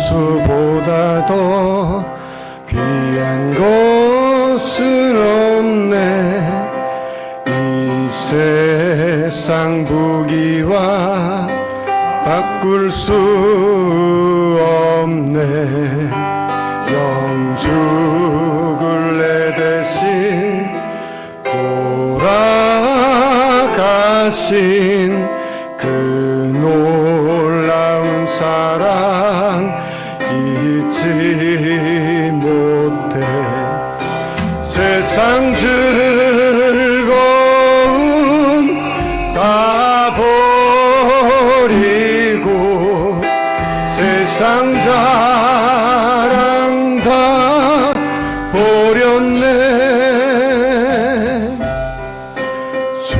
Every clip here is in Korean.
예수보다 더 귀한 것은 없네. 이 세상 부귀와 바꿀 수 없네. 영죽을 내 대신 돌아가신 그 놀라운 사랑 잊지 못해. 세상 즐거움 다 버리고 세상 자랑 다 버렸네. 주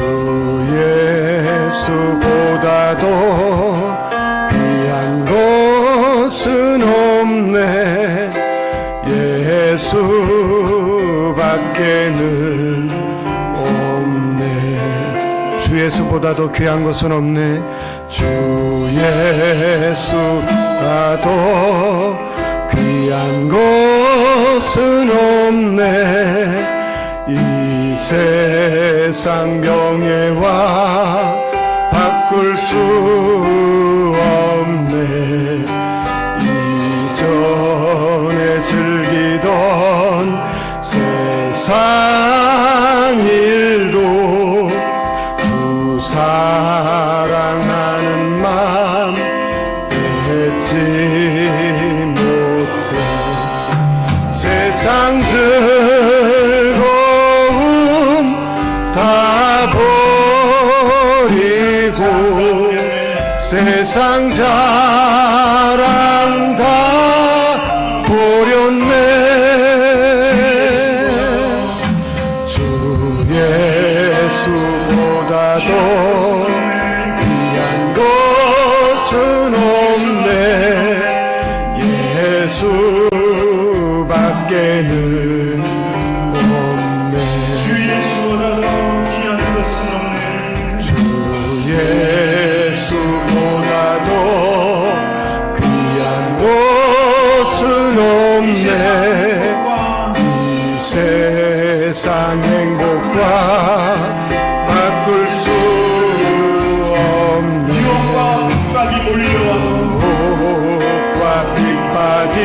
예수보다 더 귀한 것은 없네. 예수밖에는 없네. 주 예수보다 더 귀한 것은 없네. 주 예수가 더 귀한 것은 없네. 이 세상 명예와 바꿀 수 없네. 이전에 즐기던 세상 일도 주 사랑하는 마음 잊지 못해. 세상 즐거움 다 버리고 세상 자랑 다 버렸네. 주 예수보다 더 귀한 것은 없네. 예수밖에는 없네. 주 예수보다 더 귀한 것은 없네. 주 예수보다 더 귀한 것은 없네. 이 세상 행복과 바꿀 수 없네. 유혹과 핍박이 몰려와도 유혹과 핍박이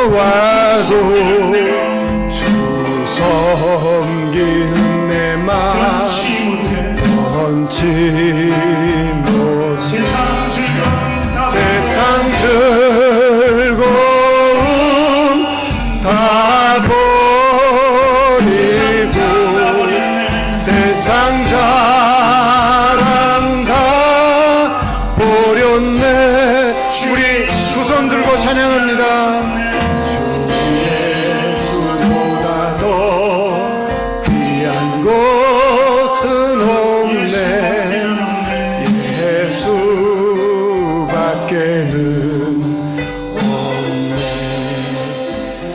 몰려와도 주 섬기는 내 맘 변치 못해. 세상 즐거움 다 버리고 세상 자랑 다 버렸네. 우리 두 손 들고 찬양합니다. 주 예수보다 더 귀한 것은 없네. 예수밖에는 없네.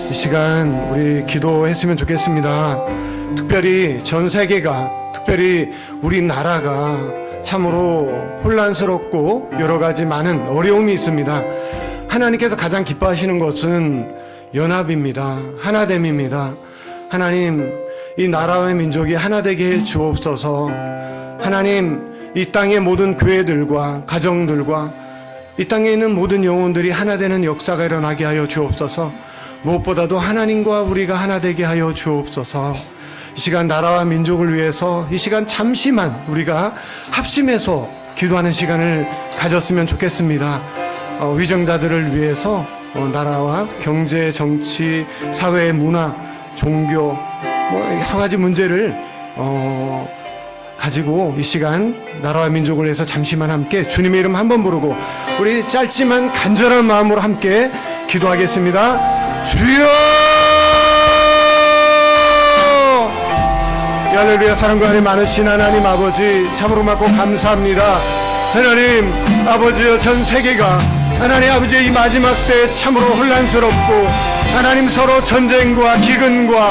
이 시간 우리 기도했으면 좋겠습니다. 특별히 전 세계가, 특별히 우리나라가 참으로 혼란스럽고 여러 가지 많은 어려움이 있습니다. 하나님께서 가장 기뻐하시는 것은 연합입니다. 하나됨입니다. 하나님, 이 나라와 민족이 하나 되게 해 주옵소서. 하나님, 이 땅의 모든 교회들과 가정들과 이 땅에 있는 모든 영혼들이 하나 되는 역사가 일어나게 하여 주옵소서. 무엇보다도 하나님과 우리가 하나 되게 하여 주옵소서. 이 시간 나라와 민족을 위해서 이 시간 잠시만 우리가 합심해서 기도하는 시간을 가졌으면 좋겠습니다. 위정자들을 위해서 나라와 경제, 정치, 사회, 문화, 종교 여러 가지 문제를 가지고 이 시간 나라와 민족을 위해서 잠시만 함께 주님의 이름 한번 부르고 우리 짧지만 간절한 마음으로 함께 기도하겠습니다. 주여! 할렐루야. 사랑과 은혜 많으신 하나님 아버지, 참으로 많고 감사합니다. 하나님 아버지여, 전 세계가 하나님 아버지의 이 마지막 때 참으로 혼란스럽고 하나님 서로 전쟁과 기근과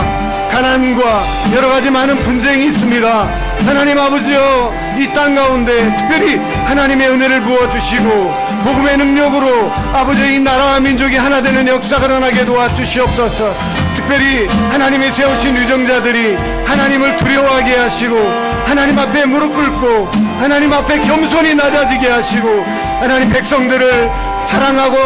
가난과 여러 가지 많은 분쟁이 있습니다. 하나님 아버지여, 이 땅 가운데 특별히 하나님의 은혜를 부어주시고 복음의 능력으로 아버지 이 나라와 민족이 하나 되는 역사가 일어나게 도와주시옵소서. 특별히 하나님이 세우신 유정자들이 하나님을 두려워하게 하시고 하나님 앞에 무릎 꿇고 하나님 앞에 겸손히 낮아지게 하시고 하나님 백성들을 사랑하고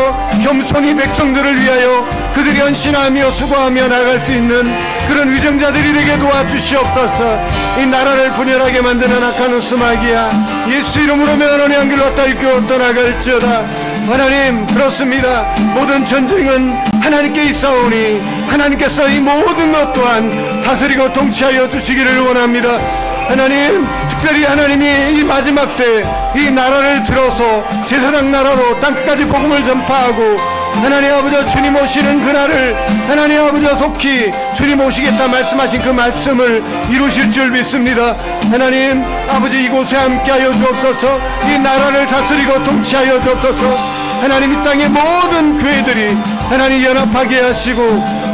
겸손히 백성들을 위하여 그들이 헌신하며 수고하며 나갈 수 있는 그런 위정자들이 되게 도와주시옵소서. 이 나라를 분열하게 만드는 악한 우스마귀야, 예수 이름으로 명하노니 한 길로 딸교 떠나갈지어다. 하나님, 그렇습니다. 모든 전쟁은 하나님께 있사오니 하나님께서 이 모든 것 또한 다스리고 통치하여 주시기를 원합니다. 하나님, 특별히 하나님이 이 마지막 때 이 나라를 들어서 제사장 나라로 땅끝까지 복음을 전파하고 하나님 아버지 주님 오시는 그날을 하나님 아버지 속히 주님 오시겠다 말씀하신 그 말씀을 이루실 줄 믿습니다. 하나님 아버지 이곳에 함께하여 주옵소서. 이 나라를 다스리고 통치하여 주옵소서. 하나님 이 땅의 모든 교회들이 하나님 연합하게 하시고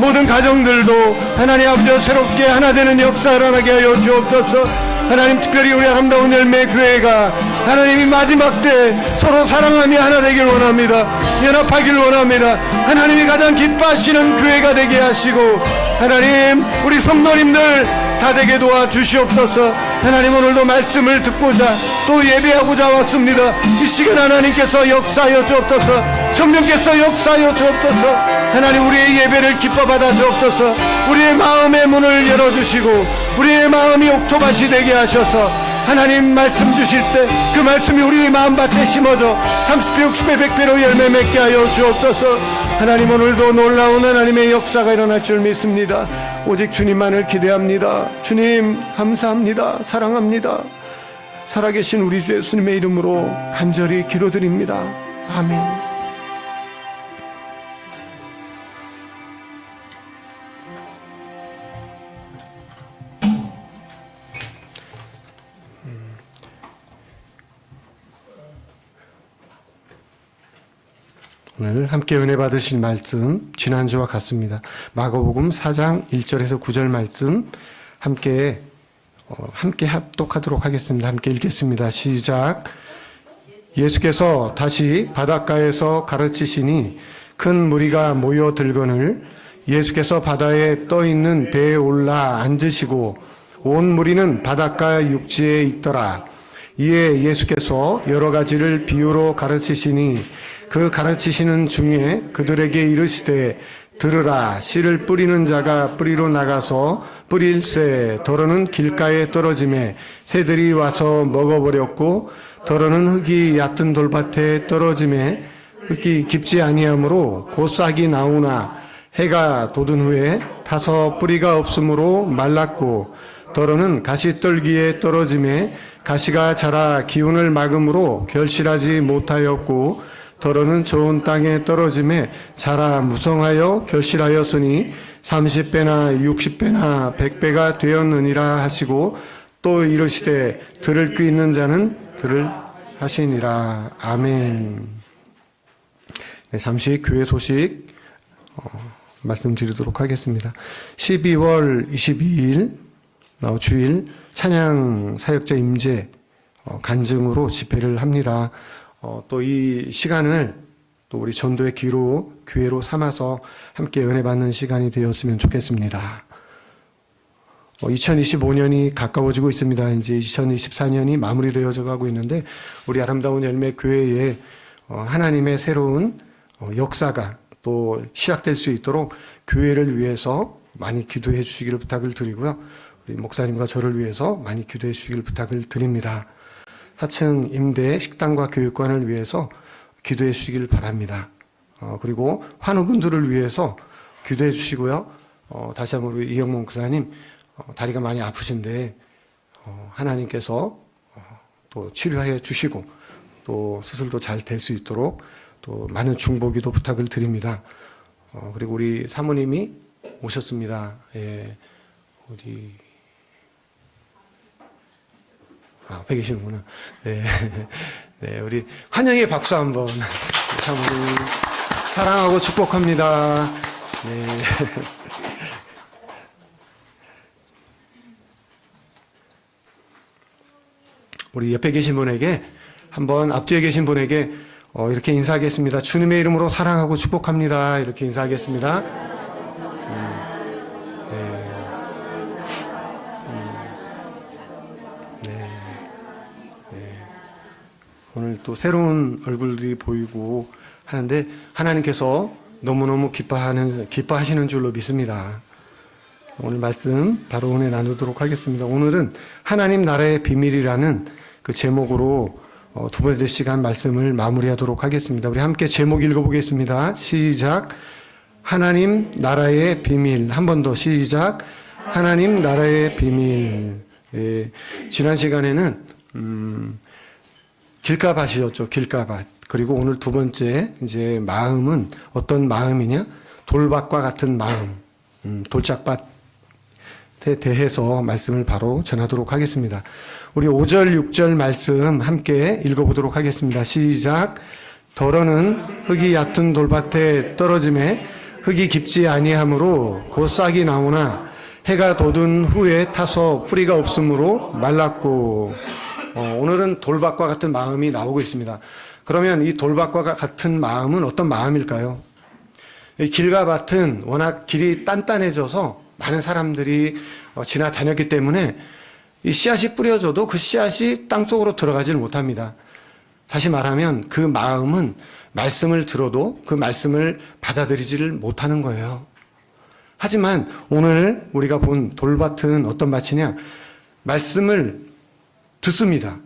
모든 가정들도 하나님 아버지 새롭게 하나 되는 역사를 일어나게 하여 주옵소서. 하나님 특별히 우리 아름다운 열매 교회가 하나님이 마지막 때 서로 사랑하며 하나 되길 원합니다. 연합하길 원합니다. 하나님이 가장 기뻐하시는 교회가 되게 하시고 하나님 우리 성도님들 다 되게 도와주시옵소서. 하나님 오늘도 말씀을 듣고자 또 예배하고자 왔습니다. 이 시간 하나님께서 역사하여 주옵소서. 성령께서 역사하여 주옵소서. 하나님 우리의 예배를 기뻐 받아 주옵소서. 우리의 마음의 문을 열어주시고 우리의 마음이 옥토밭이 되게 하셔서 하나님 말씀 주실 때 그 말씀이 우리의 마음밭에 심어져 30배 60배 100배로 열매 맺게 하여 주옵소서. 하나님 오늘도 놀라운 하나님의 역사가 일어날 줄 믿습니다. 오직 주님만을 기대합니다. 주님 감사합니다. 사랑합니다. 살아계신 우리 주 예수님의 이름으로 간절히 기도드립니다. 아멘. 오늘 함께 은혜 받으실 말씀 지난주와 같습니다. 마가복음 4장 1절에서 9절 말씀 함께 합독하도록 하겠습니다. 함께 읽겠습니다. 시작. 예수께서 다시 바닷가에서 가르치시니 큰 무리가 모여들거늘 예수께서 바다에 떠 있는 배에 올라 앉으시고 온 무리는 바닷가 육지에 있더라. 이에 예수께서 여러 가지를 비유로 가르치시니 그 가르치시는 중에 그들에게 이르시되 들으라. 씨를 뿌리는 자가 뿌리로 나가서 뿌릴새 더러는 길가에 떨어지매 새들이 와서 먹어버렸고 더러는 흙이 얕은 돌밭에 떨어지매 흙이 깊지 아니하므로 곧 싹이 나오나 해가 돋은 후에 타서 뿌리가 없으므로 말랐고 더러는 가시떨기에 떨어지매 가시가 자라 기운을 막음으로 결실하지 못하였고 더러는 좋은 땅에 떨어짐에 자라 무성하여 결실하였으니 30배나 60배나 100배가 되었느니라 하시고 또 이르시되 들을 귀 있는 자는 들을 하시니라. 아멘. 네, 잠시 교회 소식 말씀드리도록 하겠습니다. 12월 22일 주일 찬양 사역자 임재 간증으로 집회를 합니다. 또 이 시간을 또 우리 전도의 기로 교회로 삼아서 함께 은혜 받는 시간이 되었으면 좋겠습니다. 2025년이 가까워지고 있습니다. 이제 2024년이 마무리되어져 가고 있는데 우리 아름다운 열매 교회에 하나님의 새로운 역사가 또 시작될 수 있도록 교회를 위해서 많이 기도해 주시기를 부탁을 드리고요. 우리 목사님과 저를 위해서 많이 기도해 주시기를 부탁을 드립니다. 4층 임대 식당과 교육관을 위해서 기도해 주시길 바랍니다. 그리고 환우분들을 위해서 기도해 주시고요. 다시 한번 우리 이영문 목사님 다리가 많이 아프신데 하나님께서 또 치료해 주시고 또 수술도 잘 될 수 있도록 또 많은 중보기도 부탁을 드립니다. 그리고 우리 사모님이 오셨습니다. 예, 어디 앞에 계시는구나. 네. 네, 우리 환영의 박수 한번. 사모님 사랑하고 축복합니다. 네. 우리 옆에 계신 분에게 한번 앞뒤에 계신 분에게 이렇게 인사하겠습니다. 주님의 이름으로 사랑하고 축복합니다. 이렇게 인사하겠습니다. 오늘 또 새로운 얼굴들이 보이고 하는데 하나님께서 너무너무 기뻐하시는 줄로 믿습니다. 오늘 말씀 바로 오늘 나누도록 하겠습니다. 오늘은 하나님 나라의 비밀이라는 그 제목으로 두 번째 시간 말씀을 마무리하도록 하겠습니다. 우리 함께 제목 읽어보겠습니다. 시작. 하나님 나라의 비밀. 한 번 더 시작. 하나님 나라의 비밀. 네, 지난 시간에는 길가밭이었죠. 길가밭. 그리고 오늘 두 번째 이제 마음은 어떤 마음이냐? 돌밭과 같은 마음. 돌짝밭에 대해서 말씀을 바로 전하도록 하겠습니다. 우리 5절, 6절 말씀 함께 읽어보도록 하겠습니다. 시작. 더러는 흙이 얕은 돌밭에 떨어짐에 흙이 깊지 아니하므로 곧 싹이 나오나 해가 돋은 후에 타서 뿌리가 없으므로 말랐고. 오늘은 돌밭과 같은 마음이 나오고 있습니다. 그러면 이 돌밭과 같은 마음은 어떤 마음일까요? 이 길과 밭은 워낙 길이 단단해져서 많은 사람들이 지나다녔기 때문에 이 씨앗이 뿌려져도 그 씨앗이 땅속으로 들어가질 못합니다. 다시 말하면 그 마음은 말씀을 들어도 그 말씀을 받아들이지를 못하는 거예요. 하지만 오늘 우리가 본 돌밭은 어떤 밭이냐? 말씀을 듣습니다.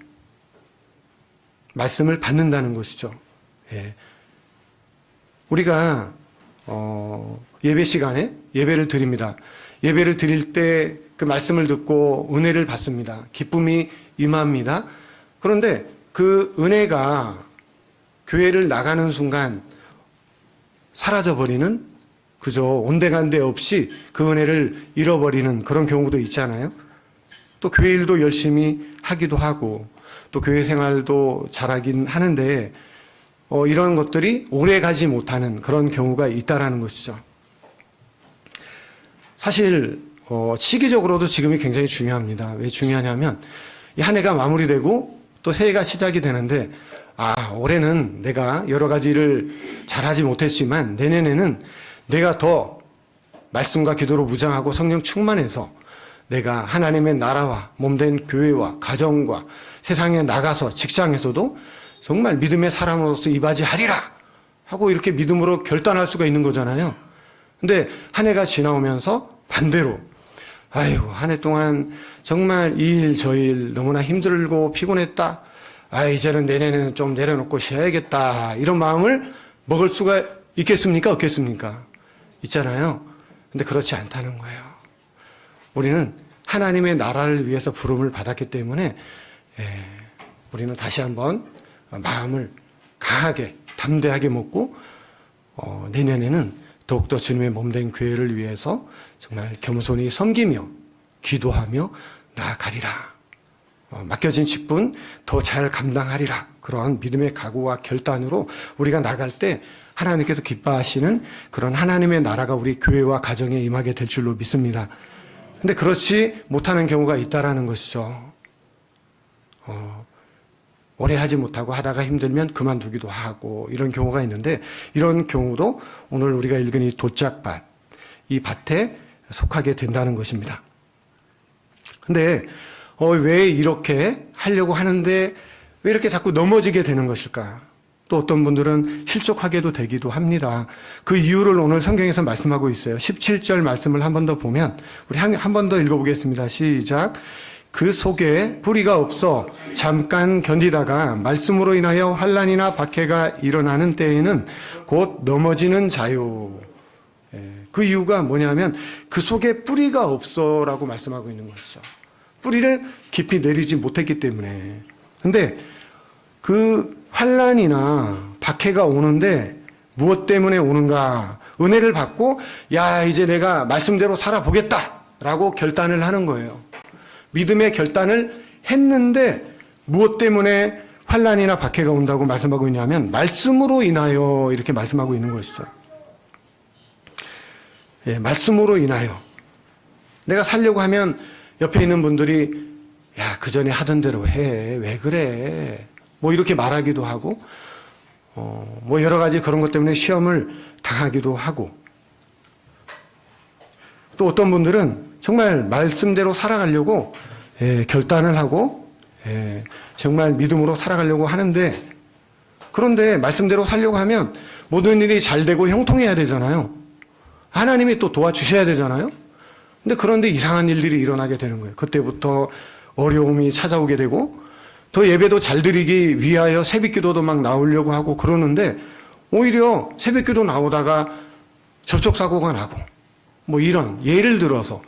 말씀을 받는다는 것이죠. 예. 우리가 예배 시간에 예배를 드립니다. 예배를 드릴 때 그 말씀을 듣고 은혜를 받습니다. 기쁨이 임합니다. 그런데 그 은혜가 교회를 나가는 순간 사라져버리는, 그저 온데간데 없이 그 은혜를 잃어버리는 그런 경우도 있잖아요. 또 교회 일도 열심히 하기도 하고 또 교회 생활도 잘하긴 하는데 이런 것들이 오래 가지 못하는 그런 경우가 있다라는 것이죠. 사실 시기적으로도 지금이 굉장히 중요합니다. 왜 중요하냐면 이 한 해가 마무리되고 또 새해가 시작이 되는데 올해는 내가 여러 가지 일을 잘하지 못했지만 내년에는 내가 더 말씀과 기도로 무장하고 성령 충만해서 내가 하나님의 나라와 몸된 교회와 가정과 세상에 나가서 직장에서도 정말 믿음의 사람으로서 이바지하리라 하고 이렇게 믿음으로 결단할 수가 있는 거잖아요. 근데 한 해가 지나오면서 반대로 한 해 동안 정말 이 일 저 일 너무나 힘들고 피곤했다. 이제는 내년에는 좀 내려놓고 쉬어야겠다. 이런 마음을 먹을 수가 있겠습니까? 없겠습니까? 있잖아요. 근데 그렇지 않다는 거예요. 우리는 하나님의 나라를 위해서 부름을 받았기 때문에 우리는 다시 한번 마음을 강하게 담대하게 먹고 내년에는 더욱더 주님의 몸된 교회를 위해서 정말 겸손히 섬기며 기도하며 나아가리라. 맡겨진 직분 더 잘 감당하리라. 그러한 믿음의 각오와 결단으로 우리가 나갈 때 하나님께서 기뻐하시는 그런 하나님의 나라가 우리 교회와 가정에 임하게 될 줄로 믿습니다. 근데 그렇지 못하는 경우가 있다라는 것이죠. 오래 하지 못하고 하다가 힘들면 그만두기도 하고 이런 경우가 있는데 이런 경우도 오늘 우리가 읽은 이 돌짝밭, 이 밭에 속하게 된다는 것입니다. 근데 왜 이렇게 하려고 하는데 왜 이렇게 자꾸 넘어지게 되는 것일까? 또 어떤 분들은 실족하게도 되기도 합니다. 그 이유를 오늘 성경에서 말씀하고 있어요. 17절 말씀을 한 번 더 보면 우리 한 번 더 읽어보겠습니다. 시작. 그 속에 뿌리가 없어 잠깐 견디다가 말씀으로 인하여 환난이나 박해가 일어나는 때에는 곧 넘어지는 자요. 그 이유가 뭐냐면 그 속에 뿌리가 없어라고 말씀하고 있는 것이죠. 뿌리를 깊이 내리지 못했기 때문에. 근데 그 환난이나 박해가 오는데 무엇 때문에 오는가? 은혜를 받고 이제 내가 말씀대로 살아보겠다라고 결단을 하는 거예요. 믿음의 결단을 했는데 무엇 때문에 환난이나 박해가 온다고 말씀하고 있냐면 말씀으로 인하여 이렇게 말씀하고 있는 것이죠. 말씀으로 인하여. 내가 살려고 하면 옆에 있는 분들이 야, 그 전에 하던 대로 해. 왜 그래? 뭐 이렇게 말하기도 하고, 뭐 여러 가지 그런 것 때문에 시험을 당하기도 하고, 또 어떤 분들은 정말 말씀대로 살아가려고 결단을 하고 정말 믿음으로 살아가려고 하는데, 그런데 말씀대로 살려고 하면 모든 일이 잘 되고 형통해야 되잖아요. 하나님이 또 도와주셔야 되잖아요. 근데 그런데 이상한 일들이 일어나게 되는 거예요. 그때부터 어려움이 찾아오게 되고, 더 예배도 잘 드리기 위하여 새벽기도도 막 나오려고 하고 그러는데, 오히려 새벽기도 나오다가 접촉사고가 나고, 뭐 이런 예를 들어서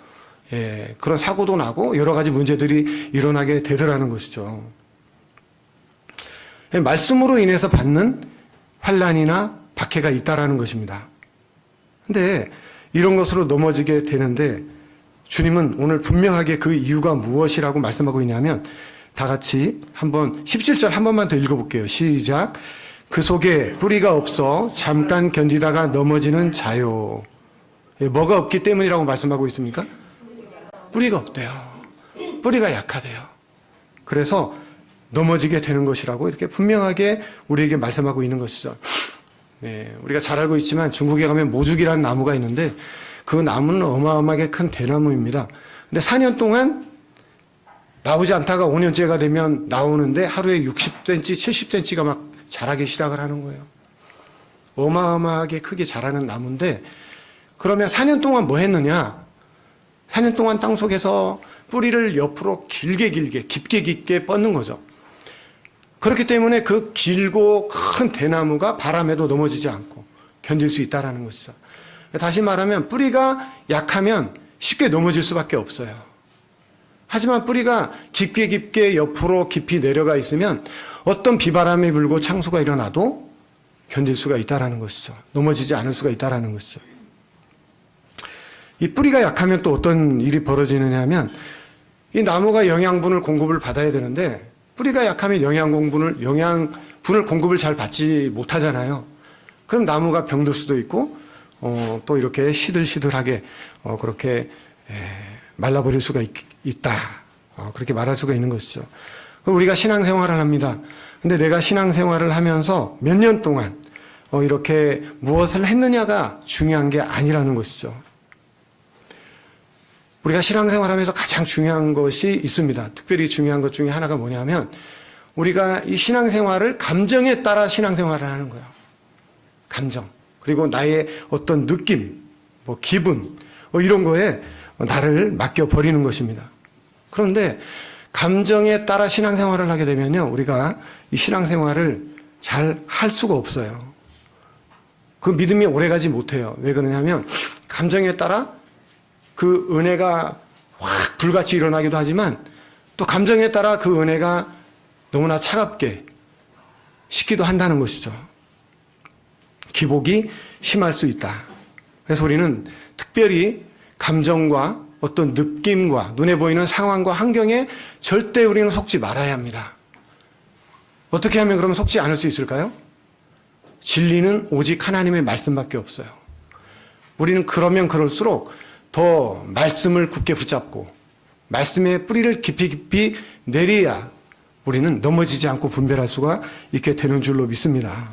그런 사고도 나고 여러 가지 문제들이 일어나게 되더라는 것이죠. 말씀으로 인해서 받는 환난이나 박해가 있다라는 것입니다. 근데 이런 것으로 넘어지게 되는데, 주님은 오늘 분명하게 그 이유가 무엇이라고 말씀하고 있냐면, 다 같이 한번 17절 한 번만 더 읽어볼게요. 시작. 그 속에 뿌리가 없어 잠깐 견디다가 넘어지는 자요. 뭐가 없기 때문이라고 말씀하고 있습니까? 뿌리가 없대요. 뿌리가 약하대요. 그래서 넘어지게 되는 것이라고 이렇게 분명하게 우리에게 말씀하고 있는 것이죠. 네, 우리가 잘 알고 있지만 중국에 가면 모죽이라는 나무가 있는데, 그 나무는 어마어마하게 큰 대나무입니다. 근데 4년 동안 나오지 않다가 5년째가 되면 나오는데 하루에 60cm, 70cm가 막 자라기 시작을 하는 거예요. 어마어마하게 크게 자라는 나무인데, 그러면 4년 동안 뭐 했느냐? 4년 동안 땅속에서 뿌리를 옆으로 깊게 깊게 뻗는 거죠. 그렇기 때문에 그 길고 큰 대나무가 바람에도 넘어지지 않고 견딜 수 있다는 것이죠. 다시 말하면 뿌리가 약하면 쉽게 넘어질 수밖에 없어요. 하지만 뿌리가 깊게 옆으로 깊이 내려가 있으면 어떤 비바람이 불고 창수가 일어나도 견딜 수가 있다는 것이죠. 넘어지지 않을 수가 있다는 것이죠. 이 뿌리가 약하면 또 어떤 일이 벌어지느냐 하면, 이 나무가 영양분을 공급을 받아야 되는데, 뿌리가 약하면 영양분을 공급을 잘 받지 못하잖아요. 그럼 나무가 병들 수도 있고, 또 이렇게 시들시들하게 그렇게 말라버릴 수가 있다. 그렇게 말할 수가 있는 것이죠. 우리가 신앙생활을 합니다. 근데 내가 신앙생활을 하면서 몇 년 동안 이렇게 무엇을 했느냐가 중요한 게 아니라는 것이죠. 우리가 신앙생활하면서 가장 중요한 것이 있습니다. 특별히 중요한 것 중에 하나가 뭐냐면, 우리가 이 신앙생활을 감정에 따라 신앙생활을 하는 거예요. 감정. 그리고 나의 어떤 느낌, 뭐 기분, 이런 거에 나를 맡겨버리는 것입니다. 그런데 감정에 따라 신앙생활을 하게 되면요, 우리가 이 신앙생활을 잘 할 수가 없어요. 그 믿음이 오래가지 못해요. 왜 그러냐면, 감정에 따라 그 은혜가 확 불같이 일어나기도 하지만, 또 감정에 따라 그 은혜가 너무나 차갑게 식기도 한다는 것이죠. 기복이 심할 수 있다. 그래서 우리는 특별히 감정과 어떤 느낌과 눈에 보이는 상황과 환경에 절대 우리는 속지 말아야 합니다. 어떻게 하면 그러면 속지 않을 수 있을까요? 진리는 오직 하나님의 말씀밖에 없어요. 우리는 그러면 그럴수록 더 말씀을 굳게 붙잡고 말씀의 뿌리를 깊이 내려야 우리는 넘어지지 않고 분별할 수가 있게 되는 줄로 믿습니다.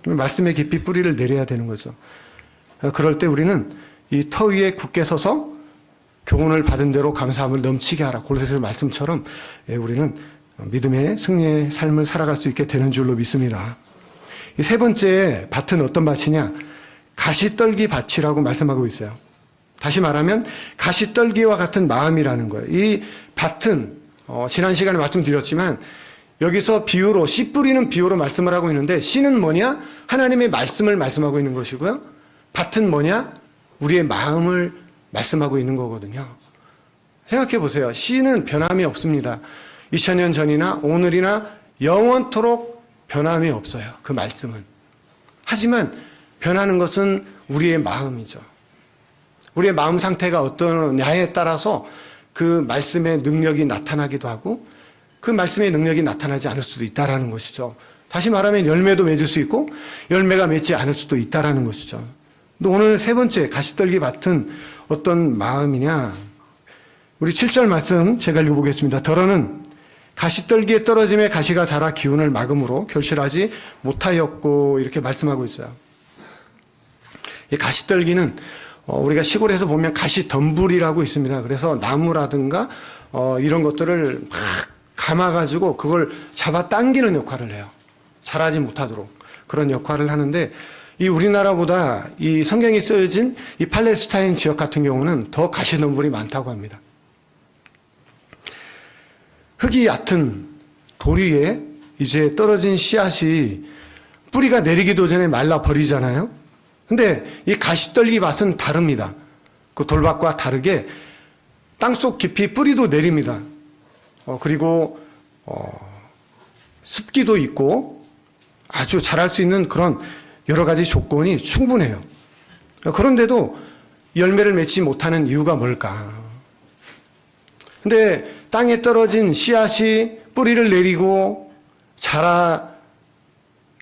말씀의 깊이 뿌리를 내려야 되는 거죠. 그럴 때 우리는 이 터 위에 굳게 서서 교훈을 받은 대로 감사함을 넘치게 하라. 골로새서 말씀처럼 우리는 믿음의 승리의 삶을 살아갈 수 있게 되는 줄로 믿습니다. 이 세 번째 밭은 어떤 밭이냐? 가시떨기 밭이라고 말씀하고 있어요. 다시 말하면 가시떨기와 같은 마음이라는 거예요. 이 밭은 지난 시간에 말씀드렸지만, 여기서 비유로, 씨 뿌리는 비유로 말씀을 하고 있는데, 씨는 뭐냐? 하나님의 말씀을 말씀하고 있는 것이고요. 밭은 뭐냐? 우리의 마음을 말씀하고 있는 거거든요. 생각해 보세요. 씨는 변함이 없습니다. 2000년 전이나 오늘이나 영원토록 변함이 없어요. 그 말씀은. 하지만 변하는 것은 우리의 마음이죠. 우리의 마음 상태가 어떠냐에 따라서 그 말씀의 능력이 나타나기도 하고, 그 말씀의 능력이 나타나지 않을 수도 있다라는 것이죠. 다시 말하면 열매도 맺을 수 있고 열매가 맺지 않을 수도 있다라는 것이죠. 근데 오늘 세 번째 가시떨기 밭은 어떤 마음이냐? 우리 7절 말씀 제가 읽어보겠습니다. 더러는 가시떨기에 떨어짐에 가시가 자라 기운을 막음으로 결실하지 못하였고, 이렇게 말씀하고 있어요. 이 가시떨기는 우리가 시골에서 보면 가시덤불이라고 있습니다. 그래서 나무라든가 이런 것들을 막 감아가지고 그걸 잡아 당기는 역할을 해요. 자라지 못하도록 그런 역할을 하는데, 이 우리나라보다 이 성경이 쓰여진 이 팔레스타인 지역 같은 경우는 더 가시덤불이 많다고 합니다. 흙이 얕은 돌 위에 이제 떨어진 씨앗이 뿌리가 내리기도 전에 말라 버리잖아요. 근데 이 가시떨기 밭은 다릅니다. 그 돌밭과 다르게 땅속 깊이 뿌리도 내립니다. 그리고 습기도 있고 아주 자랄 수 있는 그런 여러 가지 조건이 충분해요. 그런데도 열매를 맺지 못하는 이유가 뭘까? 근데 땅에 떨어진 씨앗이 뿌리를 내리고 자라기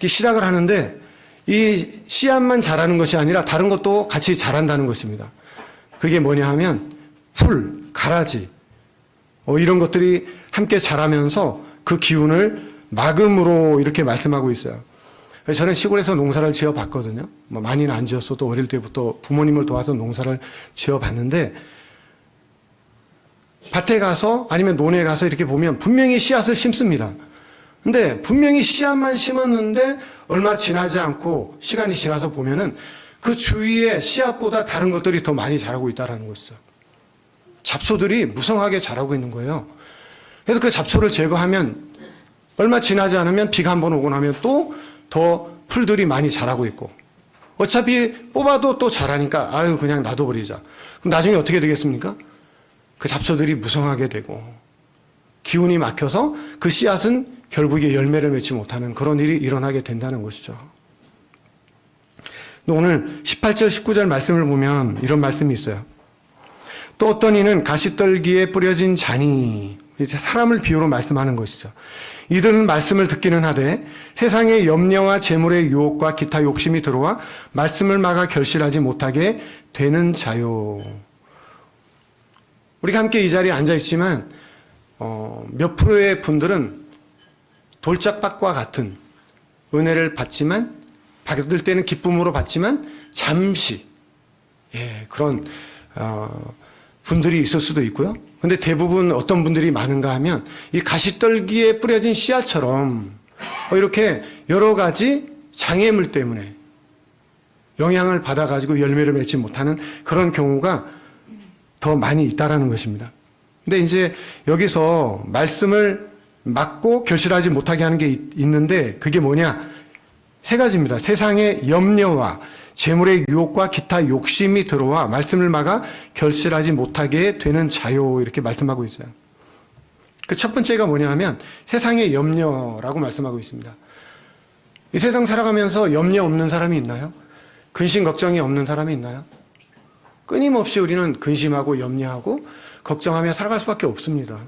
시작을 하는데, 이 씨앗만 자라는 것이 아니라 다른 것도 같이 자란다는 것입니다. 그게 뭐냐 하면 풀, 가라지 이런 것들이 함께 자라면서 그 기운을 막음으로 이렇게 말씀하고 있어요. 저는 시골에서 농사를 지어봤거든요. 많이는 안 지었어도 어릴 때부터 부모님을 도와서 농사를 지어봤는데, 밭에 가서 아니면 논에 가서 이렇게 보면 분명히 씨앗을 심습니다. 근데 분명히 씨앗만 심었는데 얼마 지나지 않고 시간이 지나서 보면은 그 주위에 씨앗보다 다른 것들이 더 많이 자라고 있다는 것이죠. 잡초들이 무성하게 자라고 있는 거예요. 그래서 그 잡초를 제거하면 얼마 지나지 않으면 비가 한번 오고 나면 또 더 풀들이 많이 자라고 있고, 어차피 뽑아도 또 자라니까 아유 그냥 놔둬버리자. 그럼 나중에 어떻게 되겠습니까? 그 잡초들이 무성하게 되고 기운이 막혀서 그 씨앗은 결국에 열매를 맺지 못하는 그런 일이 일어나게 된다는 것이죠. 오늘 18절 19절 말씀을 보면 이런 말씀이 있어요. 또 어떤 이는 가시떨기에 뿌려진 잔이, 이제 사람을 비유로 말씀하는 것이죠. 이들은 말씀을 듣기는 하되 세상의 염려와 재물의 유혹과 기타 욕심이 들어와 말씀을 막아 결실하지 못하게 되는 자요. 우리가 함께 이 자리에 앉아 있지만 몇 프로의 분들은 돌짝밭과 같은 은혜를 받지만, 받을 때는 기쁨으로 받지만 잠시 그런 분들이 있을 수도 있고요. 근데 대부분 어떤 분들이 많은가 하면 이 가시떨기에 뿌려진 씨앗처럼 이렇게 여러 가지 장애물 때문에 영향을 받아가지고 열매를 맺지 못하는 그런 경우가 더 많이 있다라는 것입니다. 근데 이제 여기서 말씀을 막고 결실하지 못하게 하는 게 있는데, 그게 뭐냐? 세 가지입니다. 세상의 염려와 재물의 유혹과 기타 욕심이 들어와 말씀을 막아 결실하지 못하게 되는 자요, 이렇게 말씀하고 있어요. 그 첫 번째가 뭐냐 하면 세상의 염려라고 말씀하고 있습니다. 이 세상 살아가면서 염려 없는 사람이 있나요? 근심 걱정이 없는 사람이 있나요? 끊임없이 우리는 근심하고 염려하고 걱정하며 살아갈 수밖에 없습니다.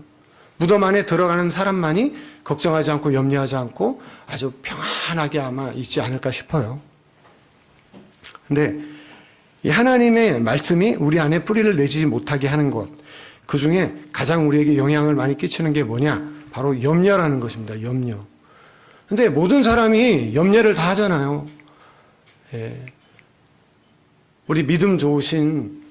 무덤 안에 들어가는 사람만이 걱정하지 않고 염려하지 않고 아주 평안하게 아마 있지 않을까 싶어요. 근데 이 하나님의 말씀이 우리 안에 뿌리를 내지 못하게 하는 것, 그 중에 가장 우리에게 영향을 많이 끼치는 게 뭐냐? 바로 염려라는 것입니다. 염려. 근데 모든 사람이 염려를 다 하잖아요. 우리 믿음 좋으신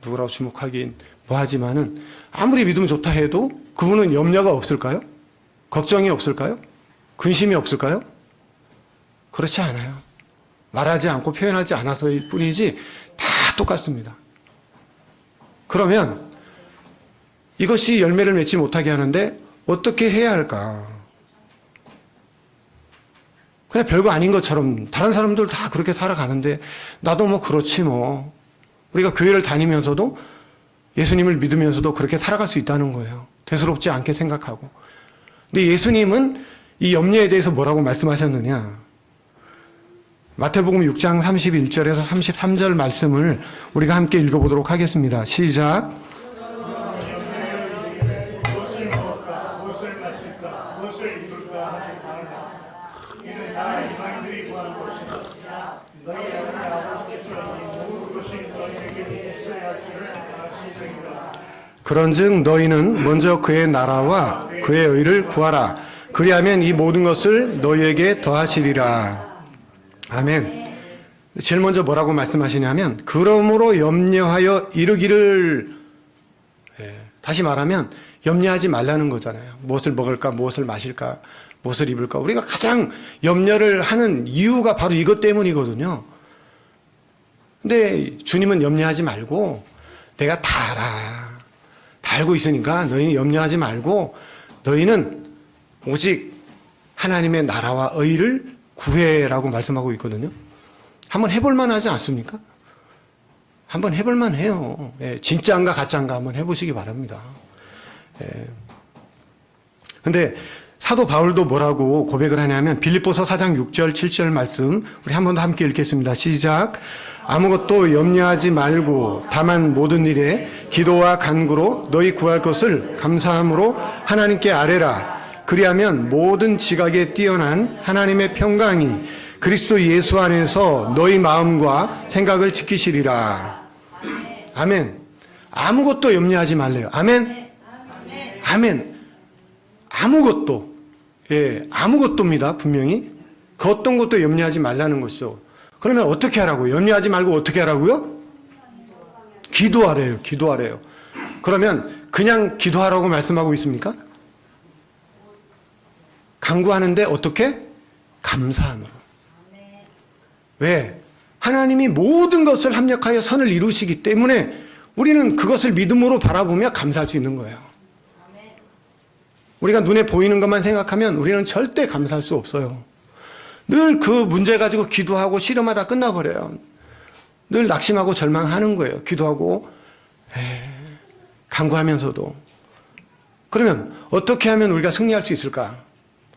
누구라고 지목하긴 뭐하지만은 아무리 믿음 좋다 해도 그분은 염려가 없을까요? 걱정이 없을까요? 근심이 없을까요? 그렇지 않아요. 말하지 않고 표현하지 않아서일 뿐이지 다 똑같습니다. 그러면 이것이 열매를 맺지 못하게 하는데 어떻게 해야 할까? 그냥 별거 아닌 것처럼 다른 사람들 다 그렇게 살아가는데 나도 뭐 그렇지 뭐. 우리가 교회를 다니면서도 예수님을 믿으면서도 그렇게 살아갈 수 있다는 거예요. 대수롭지 않게 생각하고. 근데 예수님은 이 염려에 대해서 뭐라고 말씀하셨느냐? 마태복음 6장 31절에서 33절 말씀을 우리가 함께 읽어보도록 하겠습니다. 시작. 그런즉 너희는 먼저 그의 나라와 그의 의를 구하라. 그리하면 이 모든 것을 너희에게 더하시리라. 아멘. 제일 먼저 뭐라고 말씀하시냐면 그러므로 염려하여 이르기를, 다시 말하면 염려하지 말라는 거잖아요. 무엇을 먹을까, 무엇을 마실까, 무엇을 입을까. 우리가 가장 염려를 하는 이유가 바로 이것 때문이거든요. 근데 주님은 염려하지 말고 내가 다 알아. 다 알고 있으니까 너희는 염려하지 말고 너희는 오직 하나님의 나라와 의를 구해라고 말씀하고 있거든요. 한번 해볼만 하지 않습니까? 한번 해볼만 해요. 진짜인가 가짜인가 한번 해보시기 바랍니다. 근데 사도 바울도 뭐라고 고백을 하냐면 빌립보서 4장 6절 7절 말씀 우리 한 번 더 함께 읽겠습니다. 시작. 아무것도 염려하지 말고 다만 모든 일에 기도와 간구로 너희 구할 것을 감사함으로 하나님께 아뢰라. 그리하면 모든 지각에 뛰어난 하나님의 평강이 그리스도 예수 안에서 너희 마음과 생각을 지키시리라. 아멘. 아무것도 염려하지 말래요. 아멘. 아멘. 아무것도. 아무것도입니다. 분명히. 그 어떤 것도 염려하지 말라는 것이죠. 그러면 어떻게 하라고요? 염려하지 말고 어떻게 하라고요? 기도하래요. 기도하래요. 그러면 그냥 기도하라고 말씀하고 있습니까? 간구하는데 어떻게? 감사함으로. 왜? 하나님이 모든 것을 합력하여 선을 이루시기 때문에 우리는 그것을 믿음으로 바라보며 감사할 수 있는 거예요. 우리가 눈에 보이는 것만 생각하면 우리는 절대 감사할 수 없어요. 늘 그 문제 가지고 기도하고 씨름하다 끝나버려요. 늘 낙심하고 절망하는 거예요. 기도하고 간구하면서도. 그러면 어떻게 하면 우리가 승리할 수 있을까?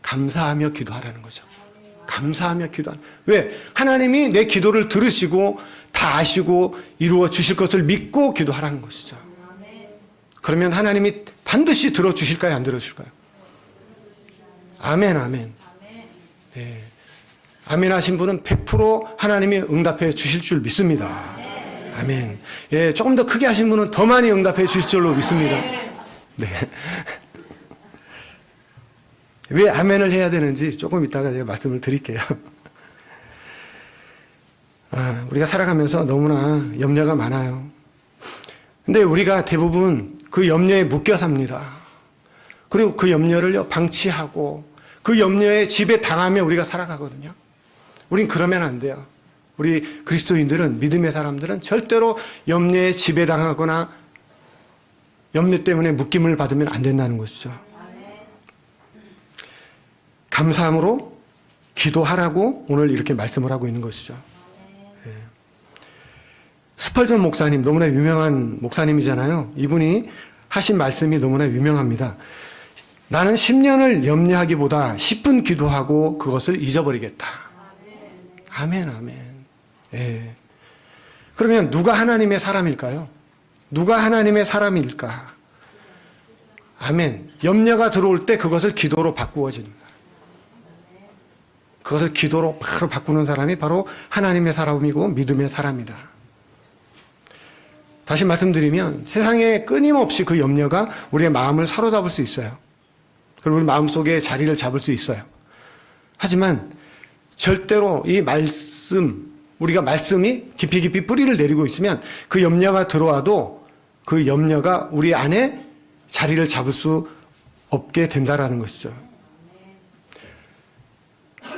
감사하며 기도하라는 거죠. 감사하며 기도하는. 왜? 하나님이 내 기도를 들으시고 다 아시고 이루어 주실 것을 믿고 기도하라는 것이죠. 그러면 하나님이 반드시 들어주실까요? 안 들어주실까요? 아멘, 아멘. 네. 아멘 하신 분은 100% 하나님이 응답해 주실 줄 믿습니다. 아멘. 예, 조금 더 크게 하신 분은 더 많이 응답해 주실 줄로 믿습니다. 네. 왜 아멘을 해야 되는지 조금 이따가 제가 말씀을 드릴게요. 우리가 살아가면서 너무나 염려가 많아요. 근데 우리가 대부분 그 염려에 묶여 삽니다. 그리고 그 염려를 방치하고 그 염려에 지배 당하며 우리가 살아가거든요. 우린 그러면 안 돼요. 우리 그리스도인들은, 믿음의 사람들은 절대로 염려에 지배당하거나 염려 때문에 묶임을 받으면 안 된다는 것이죠. 감사함으로 기도하라고 오늘 이렇게 말씀을 하고 있는 것이죠. 스펄전 목사님, 너무나 유명한 목사님이잖아요. 이분이 하신 말씀이 너무나 유명합니다. 나는 10년을 염려하기보다 10분 기도하고 그것을 잊어버리겠다. 아멘, 아멘. 예. 그러면 누가 하나님의 사람일까요? 누가 하나님의 사람일까? 아멘. 염려가 들어올 때 그것을 기도로 바꾸어집니다. 그것을 기도로 바로 바꾸는 사람이 바로 하나님의 사람이고 믿음의 사람이다. 다시 말씀드리면 세상에 끊임없이 그 염려가 우리의 마음을 사로잡을 수 있어요. 그리고 우리 마음속에 자리를 잡을 수 있어요. 하지만 절대로 이 말씀, 우리가 말씀이 깊이 깊이 뿌리를 내리고 있으면 그 염려가 들어와도 그 염려가 우리 안에 자리를 잡을 수 없게 된다라는 것이죠.